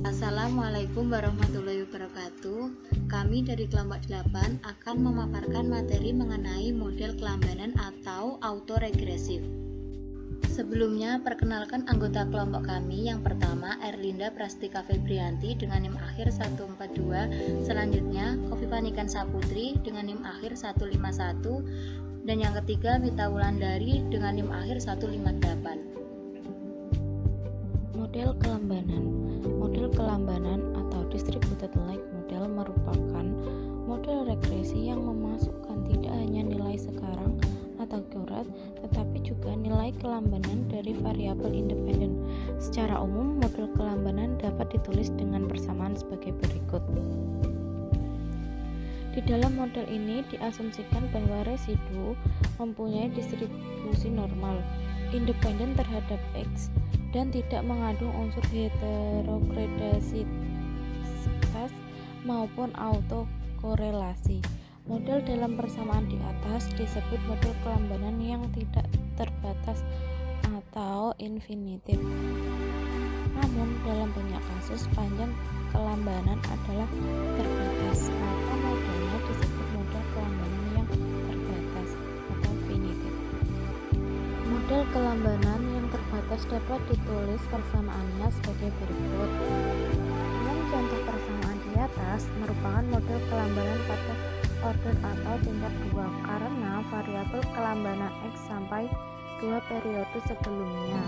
Assalamualaikum warahmatullahi wabarakatuh. Kami dari kelompok 8 akan memaparkan materi mengenai model kelambanan atau autoregresif. Sebelumnya, perkenalkan anggota kelompok kami. Yang pertama, Erlinda Prastika Febrianti dengan NIM akhir 142. Selanjutnya, Khofifah Nikan Saputri dengan NIM akhir 151. Dan yang ketiga, Mita Wulandari dengan NIM akhir 158. Model kelambanan. Model kelambanan atau distributed lag model merupakan model regresi yang memasukkan tidak hanya nilai sekarang atau akurat, tetapi juga nilai kelambanan dari variabel independen. Secara umum, model kelambanan dapat ditulis dengan persamaan sebagai berikut. Di dalam model ini diasumsikan bahwa residu mempunyai distribusi normal, independen terhadap X, dan tidak mengandung unsur heterogradisitas maupun autokorelasi. Model dalam persamaan di atas disebut model kelambanan yang tidak terbatas atau infinitif. Namun dalam banyak kasus panjang kelambanan adalah terbatas, maka modelnya disebut model kelambanan yang terbatas atau finitif. Model kelambanan yang terbatas dapat ditulis persamaannya sebagai berikut. Yang contoh persamaan di atas merupakan model kelambanan pada order atau tingkat 2 karena variabel kelambanan X sampai 2 periode sebelumnya.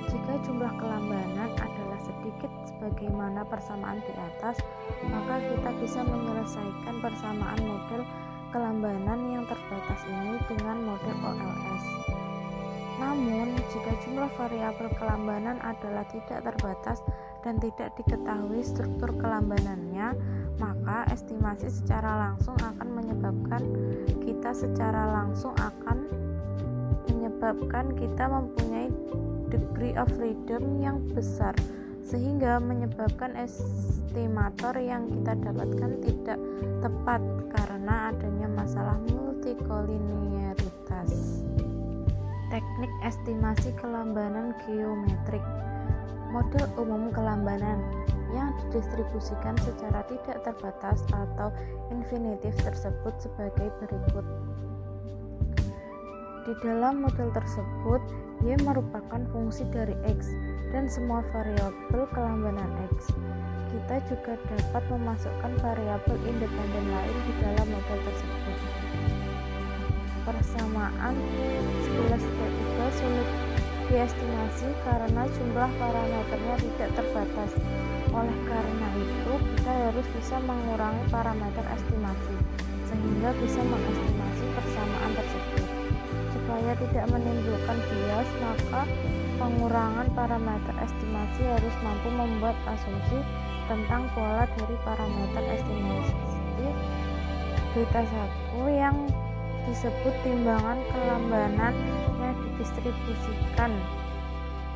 Jika jumlah kelambanan adalah sedikit sebagaimana persamaan di atas, maka kita bisa menyelesaikan persamaan model kelambanan yang terbatas ini dengan model OLS. Namun, jika jumlah variabel kelambanan adalah tidak terbatas dan tidak diketahui struktur kelambanannya, maka estimasi secara langsung akan menyebabkan kita mempunyai degree of freedom yang besar, sehingga menyebabkan estimator yang kita dapatkan tidak tepat karena adanya masalah multikolinearitas. Teknik estimasi kelambanan geometrik. Model umum kelambanan yang didistribusikan secara tidak terbatas atau infinitif tersebut sebagai berikut. Di dalam model tersebut, Y merupakan fungsi dari X dan semua variabel kelambanan X. Kita juga dapat memasukkan variabel independen lain di dalam model tersebut. Persamaan 11/3 sulit diestimasi karena jumlah parameternya tidak terbatas. Oleh karena itu, kita harus bisa mengurangi parameter estimasi sehingga bisa mengestimasi persamaan tersebut. Supaya tidak menimbulkan bias, maka pengurangan parameter estimasi harus mampu membuat asumsi tentang pola dari parameter estimasi. Beta 1 yang disebut timbangan kelambanan yang didistribusikan.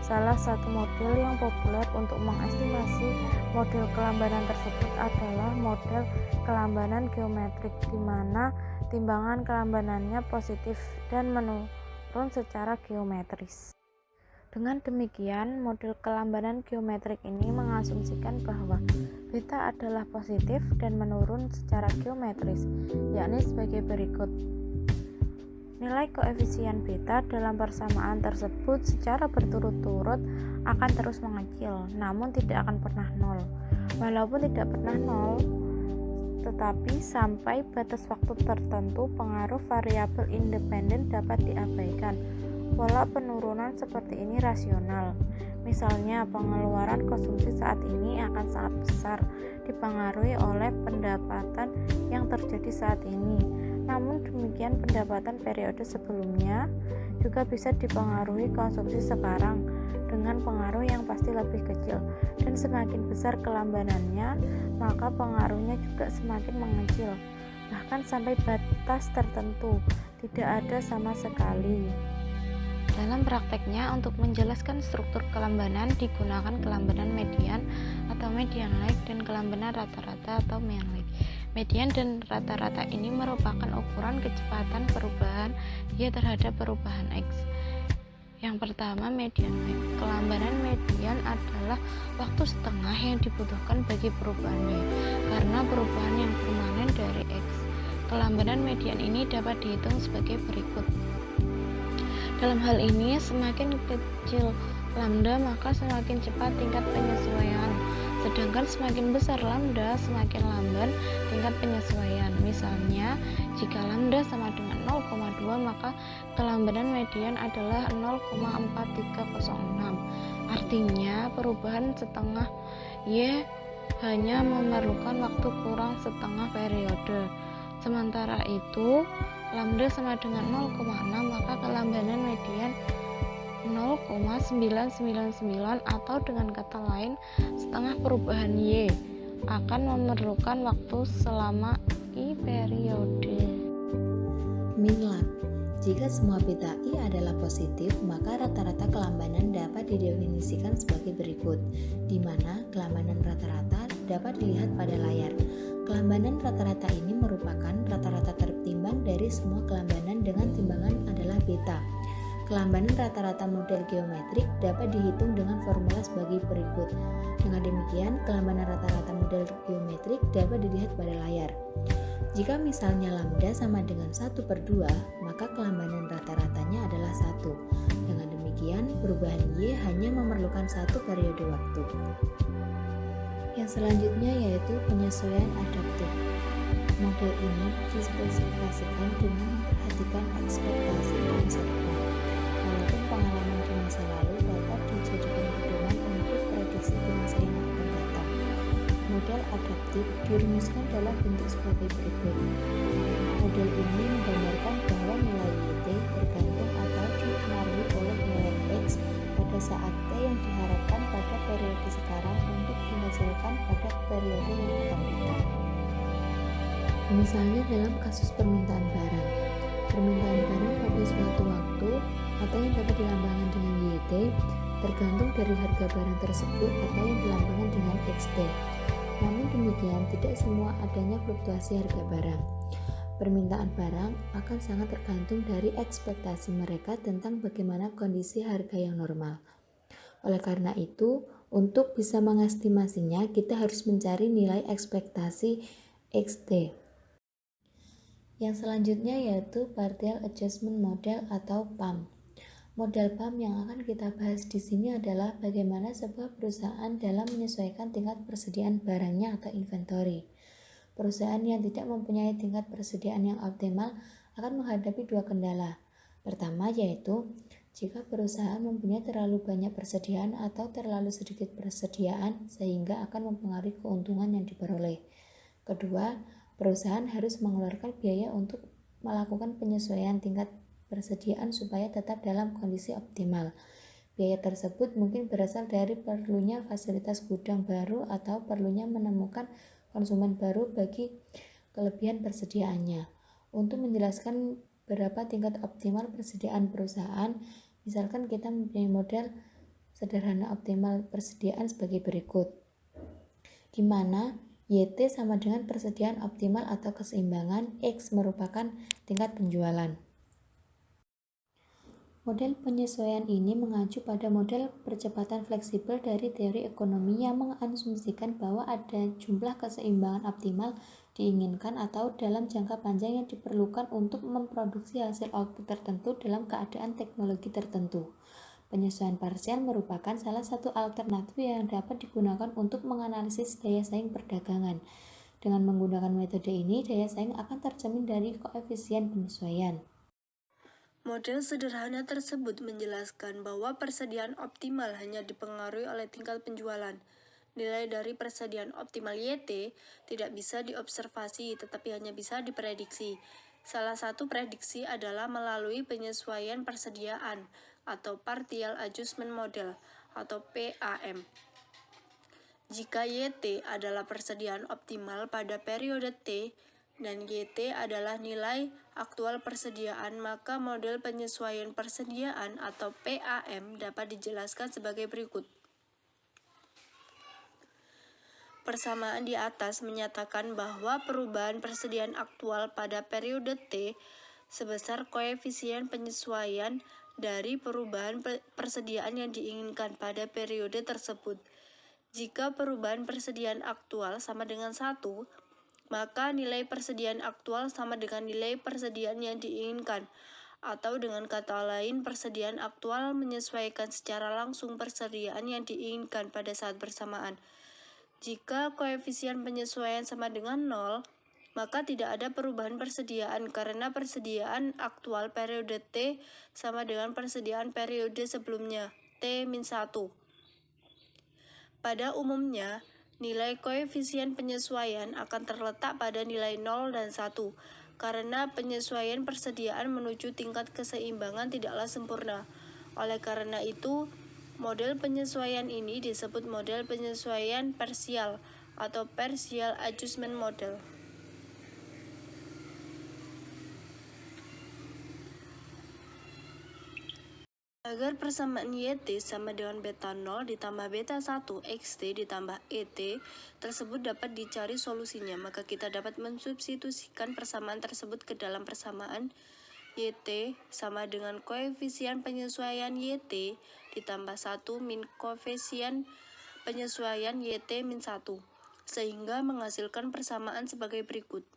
Salah satu model yang populer untuk mengestimasi model kelambanan tersebut adalah model kelambanan geometrik, di mana timbangan kelambanannya positif dan menurun secara geometris. Dengan demikian, model kelambanan geometrik ini mengasumsikan bahwa beta adalah positif dan menurun secara geometris, yakni sebagai berikut. Nilai koefisien beta dalam persamaan tersebut secara berturut-turut akan terus mengecil, namun tidak akan pernah nol. Walaupun tidak pernah nol, tetapi sampai batas waktu tertentu pengaruh variabel independen dapat diabaikan. Pola penurunan seperti ini rasional. Misalnya, pengeluaran konsumsi saat ini akan sangat besar dipengaruhi oleh pendapatan yang terjadi saat ini. Namun demikian, pendapatan periode sebelumnya juga bisa dipengaruhi konsumsi sekarang dengan pengaruh yang pasti lebih kecil, dan semakin besar kelambanannya, maka pengaruhnya juga semakin mengecil, bahkan sampai batas tertentu tidak ada sama sekali. Dalam prakteknya, untuk menjelaskan struktur kelambanan digunakan kelambanan median atau median lag dan kelambanan rata-rata atau mean lag. Median dan rata-rata ini merupakan ukuran kecepatan perubahan Y terhadap perubahan X. Yang pertama, median Y. Kelambanan median adalah waktu setengah yang dibutuhkan bagi perubahan Y, karena perubahan yang permanen dari X. Kelambanan median ini dapat dihitung sebagai berikut. Dalam hal ini, semakin kecil lambda maka semakin cepat tingkat penyesuaian, sedangkan semakin besar lambda semakin lamban tingkat penyesuaian. Misalnya, jika lambda sama dengan 0,2 maka kelambanan median adalah 0,4306. Artinya, perubahan setengah Y hanya memerlukan waktu kurang setengah periode. Sementara itu, lambda sama dengan 0,6 maka kelambanan median 0,999, atau dengan kata lain setengah perubahan Y akan memerlukan waktu selama I periode. Min-lam. Jika semua beta I adalah positif, maka rata-rata kelambanan dapat didefinisikan sebagai berikut, di mana kelambanan rata-rata dapat dilihat pada layar. Kelambanan rata-rata ini merupakan rata-rata tertimbang dari semua kelambanan dengan timbangan adalah beta. Kelambanan rata-rata model geometrik dapat dihitung dengan formula sebagai berikut. Dengan demikian, kelambanan rata-rata model geometrik dapat dilihat pada layar. Jika misalnya lambda sama dengan 1/2, maka kelambanan rata-ratanya adalah 1. Dengan demikian, perubahan Y hanya memerlukan 1 periode waktu. Yang selanjutnya yaitu penyesuaian adaptif. Model ini dispesifikasikan dengan memperhatikan ekspektasi di masa depan. Walaupun pengalaman di masa lalu dapat dijadikan pedoman untuk prediksi di masa yang akan datang. Model adaptif dirumuskan dalam bentuk sebagai berikut. Model ini menggambarkan bahwa nilai YT tergantung atau dipengaruhi oleh nilai X pada saat T yang diharapkan pada periode sekarang untuk dihasilkan pada periode yang akan datang. Misalnya dalam kasus permintaan barang. Permintaan barang pada suatu waktu atau yang dapat dilambangkan dengan YT tergantung dari harga barang tersebut atau yang dilambangkan dengan XT. Namun demikian, tidak semua adanya fluktuasi harga barang. Permintaan barang akan sangat tergantung dari ekspektasi mereka tentang bagaimana kondisi harga yang normal. Oleh karena itu, untuk bisa mengestimasinya, kita harus mencari nilai ekspektasi XT. Yang selanjutnya yaitu Partial Adjustment Model atau PAM. Model PAM yang akan kita bahas di sini adalah bagaimana sebuah perusahaan dalam menyesuaikan tingkat persediaan barangnya atau inventory. Perusahaan yang tidak mempunyai tingkat persediaan yang optimal akan menghadapi dua kendala. Pertama yaitu jika perusahaan mempunyai terlalu banyak persediaan atau terlalu sedikit persediaan sehingga akan mempengaruhi keuntungan yang diperoleh. Kedua, perusahaan harus mengeluarkan biaya untuk melakukan penyesuaian tingkat persediaan supaya tetap dalam kondisi optimal. Biaya tersebut mungkin berasal dari perlunya fasilitas gudang baru atau perlunya menemukan konsumen baru bagi kelebihan persediaannya. Untuk menjelaskan berapa tingkat optimal persediaan perusahaan, misalkan kita mempunyai model sederhana optimal persediaan sebagai berikut, di mana YT sama dengan persediaan optimal atau keseimbangan, X merupakan tingkat penjualan. Model penyesuaian ini mengacu pada model percepatan fleksibel dari teori ekonomi yang mengasumsikan bahwa ada jumlah keseimbangan optimal diinginkan atau dalam jangka panjang yang diperlukan untuk memproduksi hasil output tertentu dalam keadaan teknologi tertentu. Penyesuaian parsial merupakan salah satu alternatif yang dapat digunakan untuk menganalisis daya saing perdagangan. Dengan menggunakan metode ini, daya saing akan tercermin dari koefisien penyesuaian. Model sederhana tersebut menjelaskan bahwa persediaan optimal hanya dipengaruhi oleh tingkat penjualan. Nilai dari persediaan optimal YT tidak bisa diobservasi tetapi hanya bisa diprediksi. Salah satu prediksi adalah melalui penyesuaian persediaan atau Partial Adjustment Model atau PAM. Jika YT adalah persediaan optimal pada periode T dan YT adalah nilai aktual persediaan, maka model penyesuaian persediaan atau PAM dapat dijelaskan sebagai berikut. Persamaan di atas menyatakan bahwa perubahan persediaan aktual pada periode T sebesar koefisien penyesuaian dari perubahan persediaan yang diinginkan pada periode tersebut. Jika perubahan persediaan aktual sama dengan 1, maka nilai persediaan aktual sama dengan nilai persediaan yang diinginkan. Atau dengan kata lain, persediaan aktual menyesuaikan secara langsung persediaan yang diinginkan pada saat bersamaan. Jika koefisien penyesuaian sama dengan 0, maka tidak ada perubahan persediaan karena persediaan aktual periode T sama dengan persediaan periode sebelumnya, T-1. Pada umumnya, nilai koefisien penyesuaian akan terletak pada nilai 0 dan 1, karena penyesuaian persediaan menuju tingkat keseimbangan tidaklah sempurna. Oleh karena itu, model penyesuaian ini disebut model penyesuaian parsial atau partial adjustment model. Agar persamaan YT sama dengan beta 0 ditambah beta 1 XT ditambah ET tersebut dapat dicari solusinya, maka kita dapat mensubstitusikan persamaan tersebut ke dalam persamaan YT sama dengan koefisien penyesuaian YT ditambah 1 min koefisien penyesuaian YT min 1, sehingga menghasilkan persamaan sebagai berikut.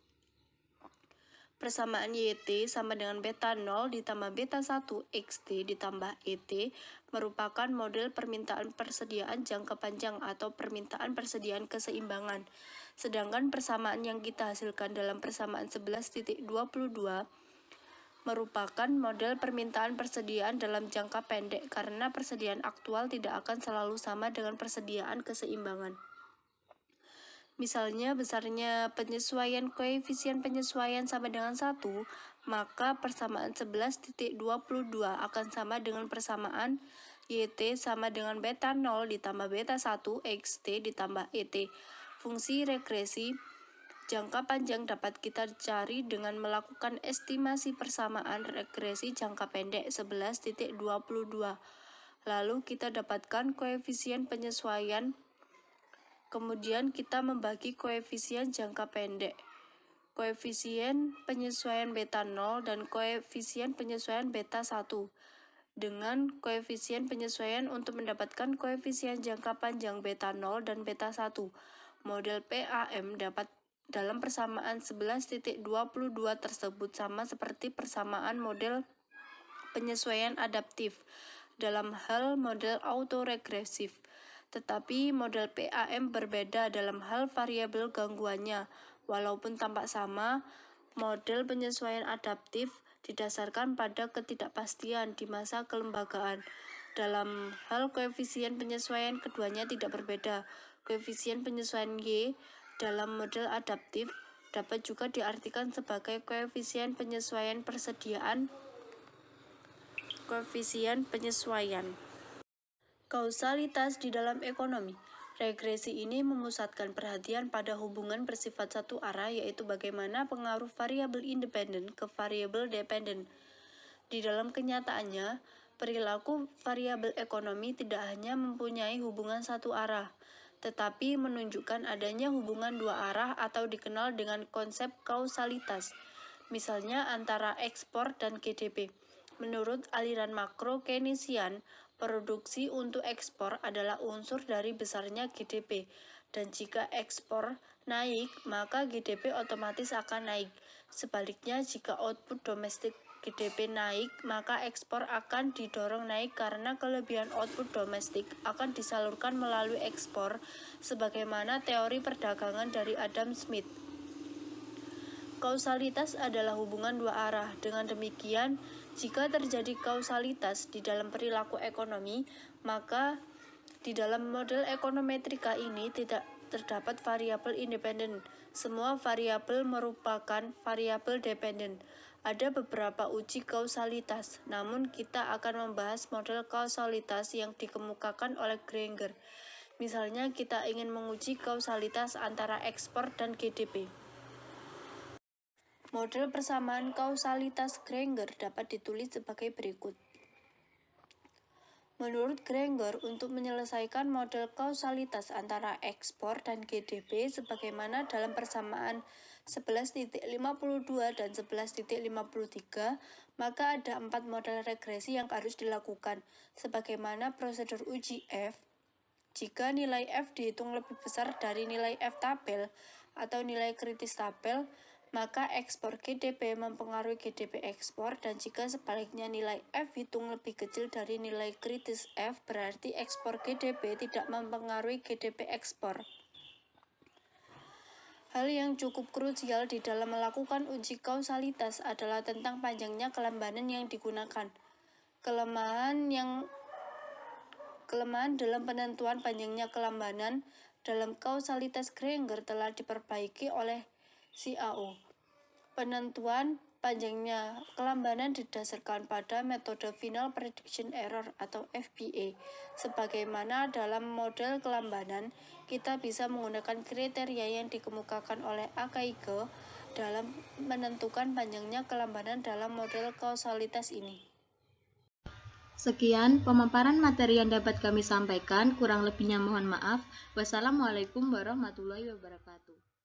Persamaan YT sama dengan beta 0 ditambah beta 1 XT ditambah ET merupakan model permintaan persediaan jangka panjang atau permintaan persediaan keseimbangan. Sedangkan persamaan yang kita hasilkan dalam persamaan 11.22 merupakan model permintaan persediaan dalam jangka pendek karena persediaan aktual tidak akan selalu sama dengan persediaan keseimbangan. Misalnya besarnya penyesuaian koefisien penyesuaian sama dengan 1, maka persamaan 11.22 akan sama dengan persamaan YT sama dengan beta 0 ditambah beta 1 XT ditambah ET. Fungsi regresi jangka panjang dapat kita cari dengan melakukan estimasi persamaan regresi jangka pendek 11.22. Lalu kita dapatkan koefisien penyesuaian. Kemudian kita membagi koefisien jangka pendek, koefisien penyesuaian beta 0 dan koefisien penyesuaian beta 1 dengan koefisien penyesuaian untuk mendapatkan koefisien jangka panjang beta 0 dan beta 1. Model PAM dapat dalam persamaan 11.22 tersebut sama seperti persamaan model penyesuaian adaptif dalam hal model autoregresif. Tetapi model PAM berbeda dalam hal variabel gangguannya. Walaupun tampak sama, model penyesuaian adaptif didasarkan pada ketidakpastian di masa kelembagaan. Dalam hal koefisien penyesuaian keduanya tidak berbeda. Koefisien penyesuaian Y dalam model adaptif dapat juga diartikan sebagai koefisien penyesuaian persediaan. Koefisien penyesuaian kausalitas di dalam ekonomi. Regresi ini memusatkan perhatian pada hubungan bersifat satu arah, yaitu bagaimana pengaruh variabel independen ke variabel dependen. Di dalam kenyataannya, perilaku variabel ekonomi tidak hanya mempunyai hubungan satu arah, tetapi menunjukkan adanya hubungan dua arah atau dikenal dengan konsep kausalitas, misalnya antara ekspor dan GDP. Menurut aliran makro Keynesian, produksi untuk ekspor adalah unsur dari besarnya GDP, dan jika ekspor naik, maka GDP otomatis akan naik. Sebaliknya, jika output domestik GDP naik, maka ekspor akan didorong naik karena kelebihan output domestik akan disalurkan melalui ekspor, sebagaimana teori perdagangan dari Adam Smith. Kausalitas adalah hubungan dua arah. Dengan demikian, jika terjadi kausalitas di dalam perilaku ekonomi, maka di dalam model ekonometrika ini tidak terdapat variabel independen. Semua variabel merupakan variabel dependen. Ada beberapa uji kausalitas, namun kita akan membahas model kausalitas yang dikemukakan oleh Granger. Misalnya, kita ingin menguji kausalitas antara ekspor dan GDP. Model persamaan kausalitas Granger dapat ditulis sebagai berikut. Menurut Granger, untuk menyelesaikan model kausalitas antara ekspor dan GDP sebagaimana dalam persamaan 11.52 dan 11.53, maka ada 4 model regresi yang harus dilakukan, sebagaimana prosedur uji F. Jika nilai F dihitung lebih besar dari nilai F tabel atau nilai kritis tabel, maka ekspor GDP mempengaruhi GDP ekspor, dan jika sebaliknya nilai F hitung lebih kecil dari nilai kritis F, berarti ekspor GDP tidak mempengaruhi GDP ekspor. Hal yang cukup krusial di dalam melakukan uji kausalitas adalah tentang panjangnya kelambanan yang digunakan. Kelemahan dalam penentuan panjangnya kelambanan dalam kausalitas Granger telah diperbaiki oleh CAO. Penentuan panjangnya kelambanan didasarkan pada metode Final Prediction Error atau FPA. Sebagaimana dalam model kelambanan, kita bisa menggunakan kriteria yang dikemukakan oleh Akaike dalam menentukan panjangnya kelambanan dalam model kausalitas ini. Sekian pemaparan materi yang dapat kami sampaikan, kurang lebihnya mohon maaf. Wassalamualaikum warahmatullahi wabarakatuh.